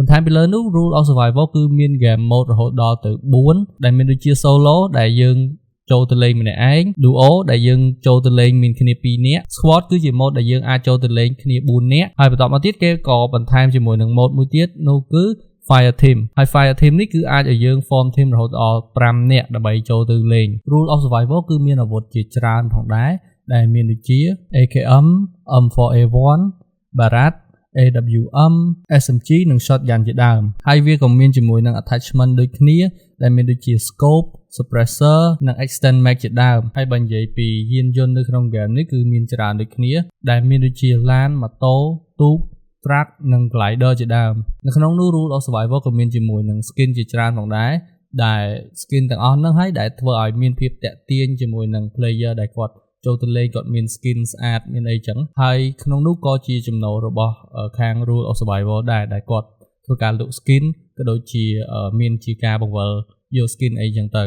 បន្ថែមពីលើនោះ Rule of Survival គឺមាន game mode រហូតដល់ទៅ4ដែលមានដូចជា Solo ដែលយើងចូលទៅលេងម្នាក់ឯង Duo ដែលយើងចូលទៅលេងមានគ្នា2នាក់ Squad គឺជា mode ដែលយើងអាចចូលទៅលេងគ្នា4នាក់ហើយបន្តមកទៀតគេក៏បន្ថែមជាមួយនឹង mode មួយទៀតនោះគឺ Fire Team ហើយ Fire Team នេះគឺអាចឲ្យយើង form team រហូតដល់5នាក់ដើម្បីចូលទៅលេង Rule of Survival គឺមានអាវុធជាច្រើនផងដែរដែលមានដូចជា AKM M4A1 Barat AWM SMG និង Shotgun ជាដើមហើយវាក៏មានជាមួយនឹង attachment ដូចគ្នាដែលមានដូចជា Scope Suppressor និង Extend Mag ជាដើមហើយបើនិយាយពីយានយន្តនៅក្នុង game នេះគឺមានច្រើនដូចគ្នាដែលមានដូចជាឡាន ម៉ូតូ ទូក Truck និង Glider ជាដើមនៅក្នុងនោះ Rule of Survival ក៏មានជាមួយនឹង skin ជាច្រើនផងដែរដែល skin ទាំងអស់ហ្នឹងហើយដែលធ្វើឲ្យមានភាពតាក់ទាញជាមួយនឹង player ដែលគាត់ចូលទៅលេងគាត់មាន skin ស្អាតមានអីចឹងហើយក្នុងនោះក៏ជាចំណូលរបស់ខាង Rule of Survival ដែរដែលគាត់ធ្វើការលក់ skin ក៏ដូចជាមានជាការបង្វិលយក skin អីចឹងទៅ